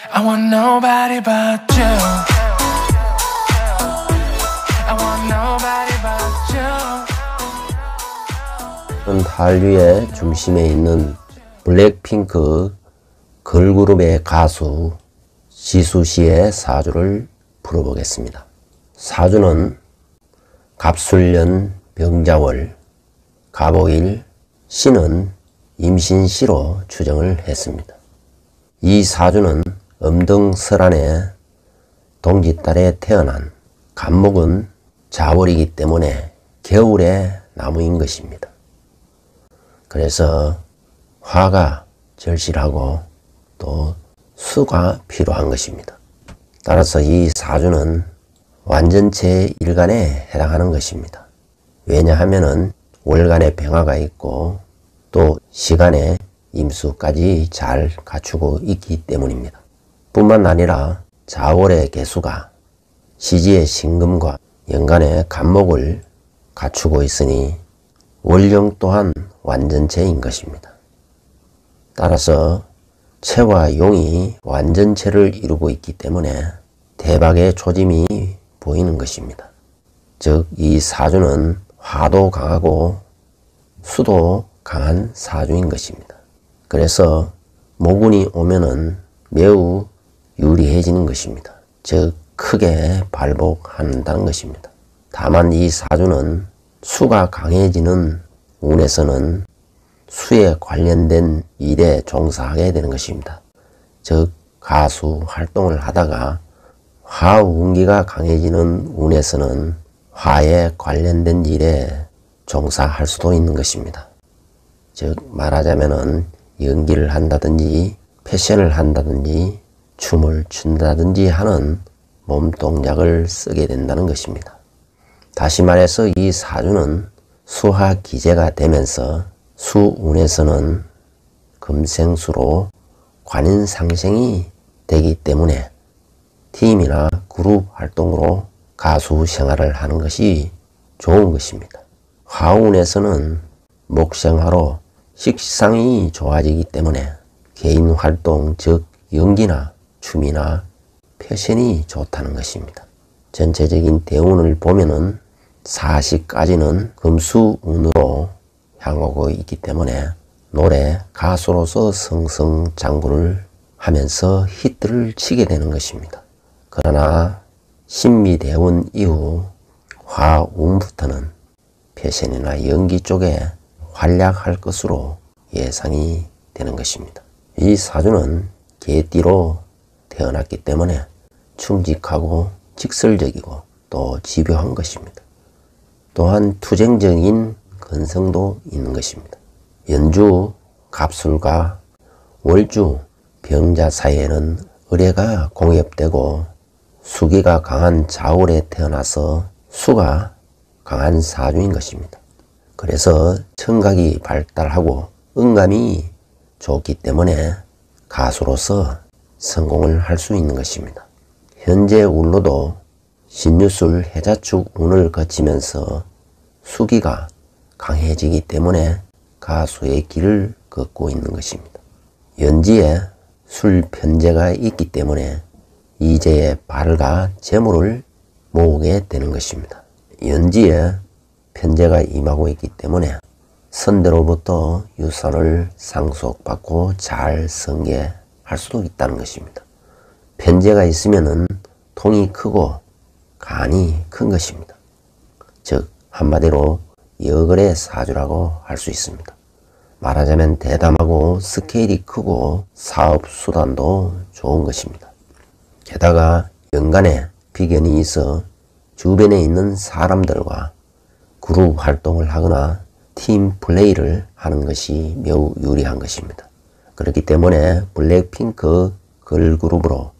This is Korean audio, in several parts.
I want nobody but you. I want nobody but you. 한류의 중심에 있는 블랙핑크 걸그룹의 가수 지수 씨의 사주를 풀어보겠습니다. 사주는 갑술년 병자월, 갑오일, 씨는 임신시로 추정을 했습니다. 이 사주는 음등설안의 동짓달에 태어난 갑목은 자월이기 때문에 겨울의 나무인 것입니다. 그래서 화가 절실하고 또 수가 필요한 것입니다. 따라서 이 사주는 완전체 일간에 해당하는 것입니다. 왜냐하면 월간의 병화가 있고 또 시간의 임수까지 잘 갖추고 있기 때문입니다. 뿐만 아니라 자월의 개수가 시지의 신금과 연간의 갑목을 갖추고 있으니 월령 또한 완전체인 것입니다. 따라서 채와 용이 완전체를 이루고 있기 때문에 대박의 조짐이 보이는 것입니다. 즉, 이 사주는 화도 강하고 수도 강한 사주인 것입니다. 그래서 모군이 오면은 매우 유리해지는 것입니다. 즉, 크게 발복한다는 것입니다. 다만 이 사주는 수가 강해지는 운에서는 수에 관련된 일에 종사하게 되는 것입니다. 즉, 가수 활동을 하다가 화 운기가 강해지는 운에서는 화에 관련된 일에 종사할 수도 있는 것입니다. 즉, 말하자면은 연기를 한다든지 패션을 한다든지 춤을 춘다든지 하는 몸 동작을 쓰게 된다는 것입니다. 다시 말해서 이 사주는 수화 기제가 되면서 수운에서는 금생수로 관인상생이 되기 때문에 팀이나 그룹 활동으로 가수 생활을 하는 것이 좋은 것입니다. 화운에서는 목생화로 식상이 좋아지기 때문에 개인 활동, 즉 연기나 춤이나 패션이 좋다는 것입니다. 전체적인 대운을 보면은 40까지는 금수운으로 향하고 있기 때문에 노래, 가수로서 승승장구를 하면서 히트를 치게 되는 것입니다. 그러나 신미대운 이후 화운부터는 패션이나 연기 쪽에 활약할 것으로 예상이 되는 것입니다. 이 사주는 개띠로 태어났기 때문에 충직하고 직설적이고 또 집요한 것입니다. 또한 투쟁적인 근성도 있는 것입니다. 연주 갑술과 월주 병자 사이에는 을해가 공엽되고 수기가 강한 자월에 태어나서 수가 강한 사주인 것입니다. 그래서 청각이 발달하고 음감이 좋기 때문에 가수로서 성공을 할 수 있는 것입니다. 현재 운로도 신유술 해자축 운을 거치면서 수기가 강해지기 때문에 가수의 길을 걷고 있는 것입니다. 연지에 술 편제가 있기 때문에 이제의 발과 재물을 모으게 되는 것입니다. 연지에 편제가 임하고 있기 때문에 선대로부터 유산을 상속받고 잘 승계할 수도 있다는 것입니다. 편제가 있으면은 통이 크고 간이 큰 것입니다. 즉 한마디로 여걸의 사주라고 할 수 있습니다. 말하자면 대담하고 스케일이 크고 사업 수단도 좋은 것입니다. 게다가 연간에 비견이 있어 주변에 있는 사람들과 그룹 활동을 하거나 팀 플레이를 하는 것이 매우 유리한 것입니다. 그렇기 때문에 블랙핑크 걸그룹으로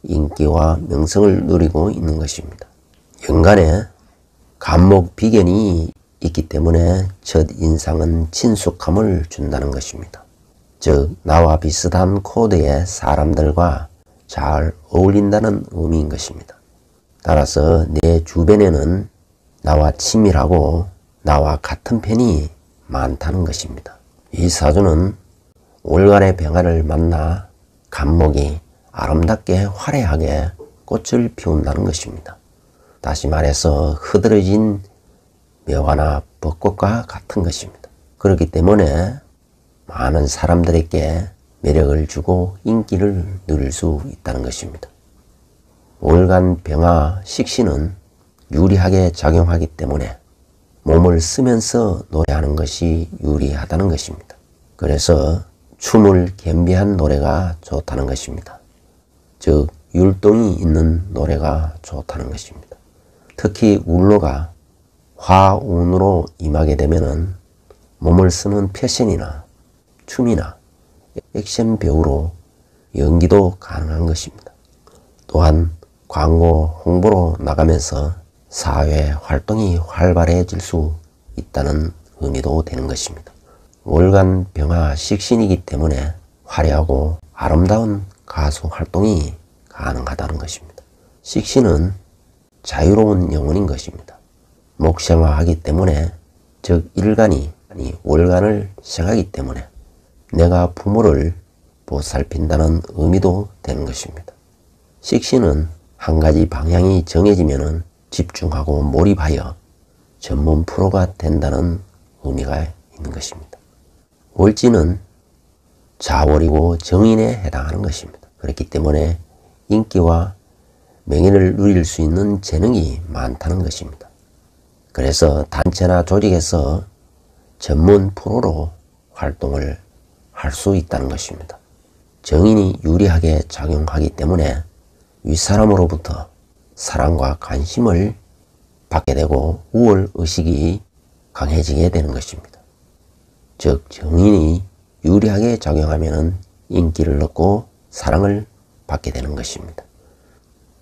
인기와 명성을 누리고 있는 것입니다. 연간에 갑목 비견이 있기 때문에 첫 인상은 친숙함을 준다는 것입니다. 즉 나와 비슷한 코드의 사람들과 잘 어울린다는 의미인 것입니다. 따라서 내 주변에는 나와 친밀하고 나와 같은 편이 많다는 것입니다. 이 사주는 월간의 병화를 만나 갑목이 아름답게 화려하게 꽃을 피운다는 것입니다. 다시 말해서 흐드러진 묘화나 벚꽃과 같은 것입니다. 그렇기 때문에 많은 사람들에게 매력을 주고 인기를 누릴 수 있다는 것입니다. 월간 병화 식신은 유리하게 작용하기 때문에 몸을 쓰면서 노래하는 것이 유리하다는 것입니다. 그래서 춤을 겸비한 노래가 좋다는 것입니다. 즉 율동이 있는 노래가 좋다는 것입니다. 특히 울로가 화운으로 임하게 되면은 몸을 쓰는 패션이나 춤이나 액션 배우로 연기도 가능한 것입니다. 또한 광고 홍보로 나가면서 사회 활동이 활발해질 수 있다는 의미도 되는 것입니다. 월간 병화 식신이기 때문에 화려하고 아름다운 가수 활동이 가능하다는 것입니다. 식신은 자유로운 영혼인 것입니다. 목생화하기 때문에 즉 일간이 월간을 생하기 때문에 내가 부모를 보살핀다는 의미도 되는 것입니다. 식신은 한 가지 방향이 정해지면 집중하고 몰입하여 전문 프로가 된다는 의미가 있는 것입니다. 월지는 자월이고 정인에 해당하는 것입니다. 그렇기 때문에 인기와 명예를 누릴 수 있는 재능이 많다는 것입니다. 그래서 단체나 조직에서 전문 프로로 활동을 할 수 있다는 것입니다. 정인이 유리하게 작용하기 때문에 윗사람으로부터 사랑과 관심을 받게 되고 우월의식이 강해지게 되는 것입니다. 즉 정인이 유리하게 작용하면 인기를 얻고 사랑을 받게 되는 것입니다.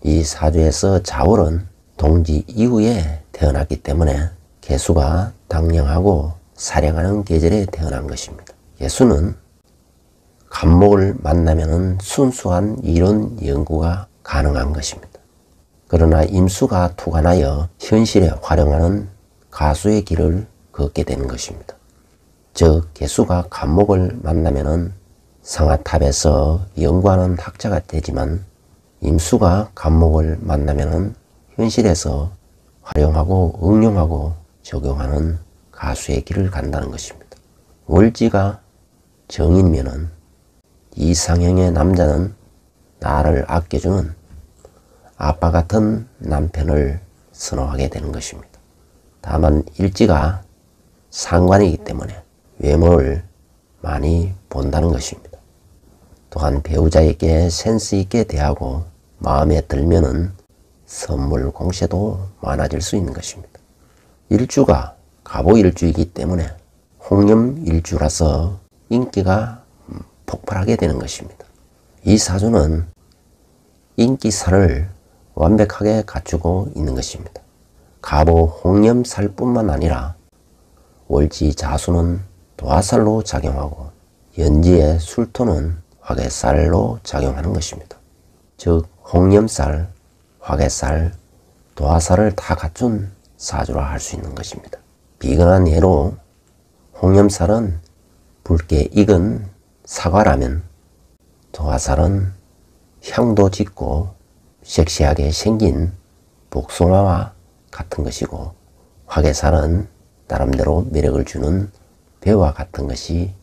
이 사주에서 자월은 동지 이후에 태어났기 때문에 개수가 당령하고 사령하는 계절에 태어난 것입니다. 개수는 간목을 만나면 순수한 이론 연구가 가능한 것입니다. 그러나 임수가 투관하여 현실에 활용하는 가수의 길을 걷게 되는 것입니다. 즉 개수가 간목을 만나면 상아탑에서 연구하는 학자가 되지만 임수가 간목을 만나면 현실에서 활용하고 응용하고 적용하는 가수의 길을 간다는 것입니다. 월지가 정인이면은 이상형의 남자는 나를 아껴주는 아빠 같은 남편을 선호하게 되는 것입니다. 다만 일지가 상관이기 때문에 외모를 많이 본다는 것입니다. 또한 배우자에게 센스 있게 대하고 마음에 들면은 선물 공세도 많아질 수 있는 것입니다. 일주가 갑오일주이기 때문에 홍염일주라서 인기가 폭발하게 되는 것입니다. 이 사주는 인기살을 완벽하게 갖추고 있는 것입니다. 갑오 홍염살뿐만 아니라 월지 자수는 도화살로 작용하고 연지의 술토는 화개살로 작용하는 것입니다. 즉 홍염살, 화개살, 도화살을 다 갖춘 사주라 할 수 있는 것입니다. 비근한 예로 홍염살은 붉게 익은 사과라면 도화살은 향도 짙고 섹시하게 생긴 복숭아와 같은 것이고 화개살은 나름대로 매력을 주는 배와 같은 것이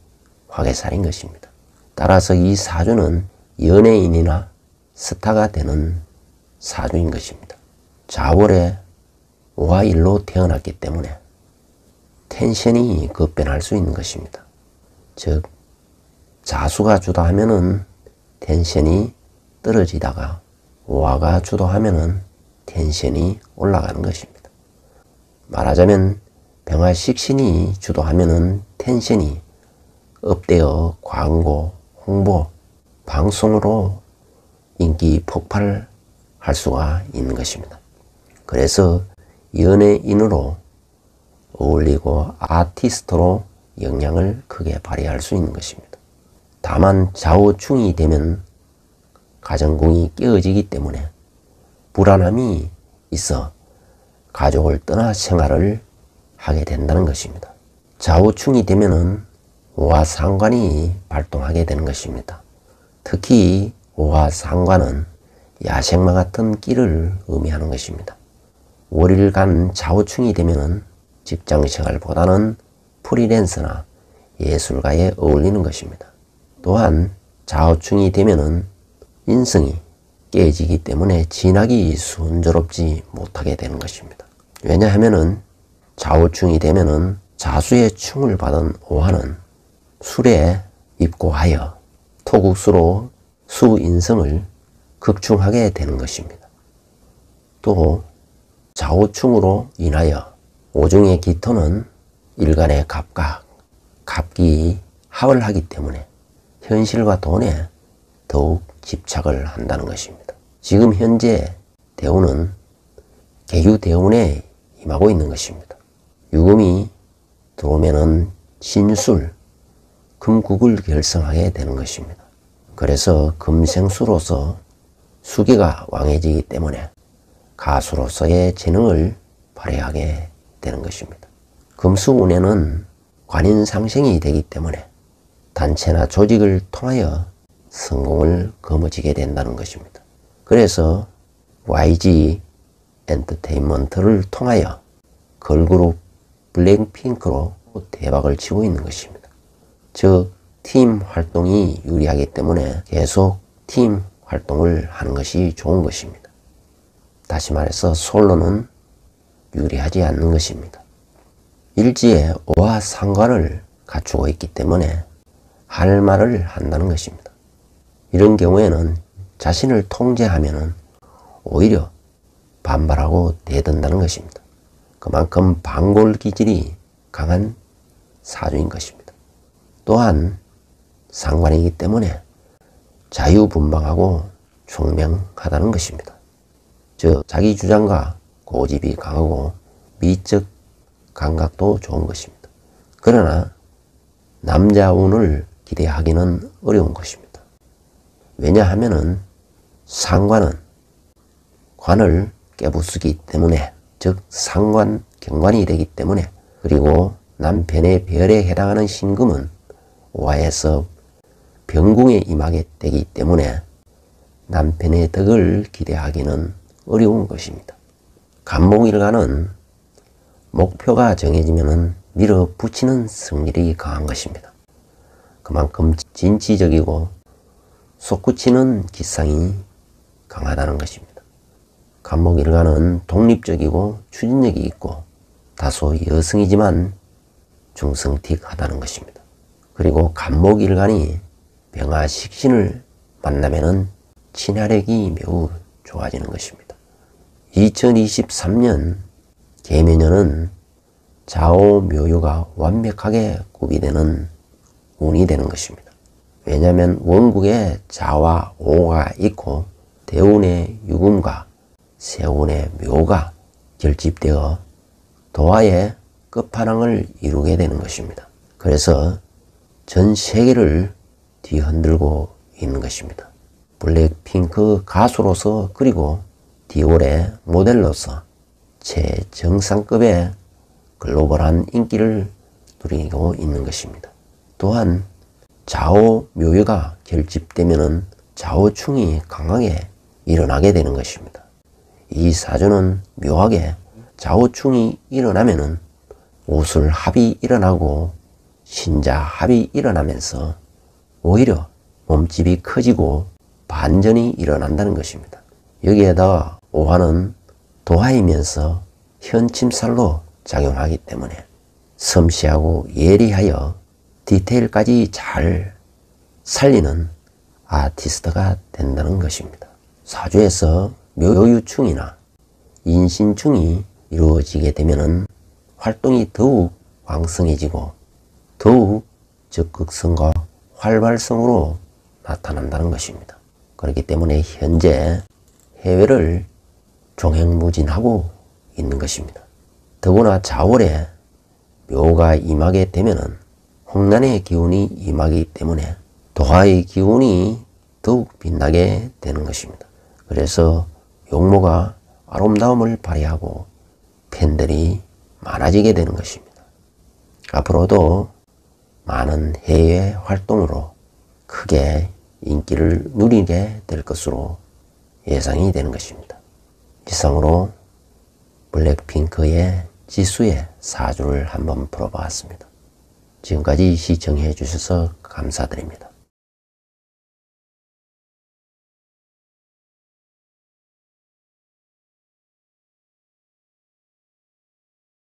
화개살인 것입니다. 따라서 이 사주는 연예인이나 스타가 되는 사주인 것입니다. 자월에 오화일로 태어났기 때문에 텐션이 급변할 수 있는 것입니다. 즉 자수가 주도하면은 텐션이 떨어지다가 오화가 주도하면은 텐션이 올라가는 것입니다. 말하자면 병화식신이 주도하면은 텐션이 업되어 광고, 홍보, 방송으로 인기 폭발할 수가 있는 것입니다. 그래서 연예인으로 어울리고 아티스트로 영향을 크게 발휘할 수 있는 것입니다. 다만 좌우충이 되면 가정궁이 깨어지기 때문에 불안함이 있어 가족을 떠나 생활을 하게 된다는 것입니다. 좌우충이 되면은 오화상관이 발동하게 되는 것입니다. 특히 5화 상관은 야생마 같은 끼를 의미하는 것입니다. 월일간 좌우충이 되면은 직장생활보다는 프리랜서나 예술가에 어울리는 것입니다. 또한 좌우충이 되면은 인성이 깨지기 때문에 진학이 순조롭지 못하게 되는 것입니다. 왜냐하면은 좌우충이 되면은 자수의 충을 받은 오화는 술에 입고하여 토국수로 수인성을 극충하게 되는 것입니다. 또 좌우충으로 인하여 오중의 기토는 일간의 갑각, 갑기 합을 하기 때문에 현실과 돈에 더욱 집착을 한다는 것입니다. 지금 현재 대운은 계유대운에 임하고 있는 것입니다. 유금이 들어오면은 신술, 금국을 결성하게 되는 것입니다. 그래서 금생수로서 수기가 왕해지기 때문에 가수로서의 재능을 발휘하게 되는 것입니다. 금수운에는 관인상생이 되기 때문에 단체나 조직을 통하여 성공을 거머쥐게 된다는 것입니다. 그래서 YG 엔터테인먼트를 통하여 걸그룹 블랙핑크로 대박을 치고 있는 것입니다. 즉 팀 활동이 유리하기 때문에 계속 팀 활동을 하는 것이 좋은 것입니다. 다시 말해서 솔로는 유리하지 않는 것입니다. 일지에 오화 상관을 갖추고 있기 때문에 할 말을 한다는 것입니다. 이런 경우에는 자신을 통제하면 오히려 반발하고 대든다는 것입니다. 그만큼 반골 기질이 강한 사주인 것입니다. 또한 상관이기 때문에 자유분방하고 총명하다는 것입니다. 즉 자기 주장과 고집이 강하고 미적 감각도 좋은 것입니다. 그러나 남자 운을 기대하기는 어려운 것입니다. 왜냐하면은 상관은 관을 깨부수기 때문에, 즉 상관 경관이 되기 때문에, 그리고 남편의 별에 해당하는 신금은 오화에서 병궁에 임하게 되기 때문에 남편의 덕을 기대하기는 어려운 것입니다. 간목일간은 목표가 정해지면 밀어붙이는 성질이 강한 것입니다. 그만큼 진취적이고 솟구치는 기상이 강하다는 것입니다. 간목일간은 독립적이고 추진력이 있고 다소 여성이지만 중성틱하다는 것입니다. 그리고 간목일간이 병화식신을 만나면은 친화력이 매우 좋아지는 것입니다. 2023년 계묘년은 좌오묘유가 완벽하게 구비되는 운이 되는 것입니다. 왜냐하면 원국에 자와 오가 있고 대운의 유금과 세운의 묘가 결집되어 도화의 끝판왕을 이루게 되는 것입니다. 그래서 전 세계를 뒤흔들고 있는 것입니다. 블랙핑크 가수로서 그리고 디올의 모델로서 최정상급의 글로벌한 인기를 누리고 있는 것입니다. 또한 좌우 묘유가 결집되면 좌우충이 강하게 일어나게 되는 것입니다. 이 사주는 묘하게 좌우충이 일어나면 오술합이 일어나고 신자합이 일어나면서 오히려 몸집이 커지고 반전이 일어난다는 것입니다. 여기에다 오화는 도화이면서 현침살로 작용하기 때문에 섬세하고 예리하여 디테일까지 잘 살리는 아티스트가 된다는 것입니다. 사주에서 묘유충이나 인신충이 이루어지게 되면 활동이 더욱 왕성해지고 더욱 적극성과 활발성으로 나타난다는 것입니다. 그렇기 때문에 현재 해외를 종횡무진하고 있는 것입니다. 더구나 자월에 묘가 임하게 되면 홍난의 기운이 임하기 때문에 도화의 기운이 더욱 빛나게 되는 것입니다. 그래서 용모가 아름다움을 발휘하고 팬들이 많아지게 되는 것입니다. 앞으로도 많은 해외 활동으로 크게 인기를 누리게 될 것으로 예상이 되는 것입니다. 이상으로 블랙핑크의 지수의 사주를 한번 풀어봤습니다. 지금까지 시청해 주셔서 감사드립니다.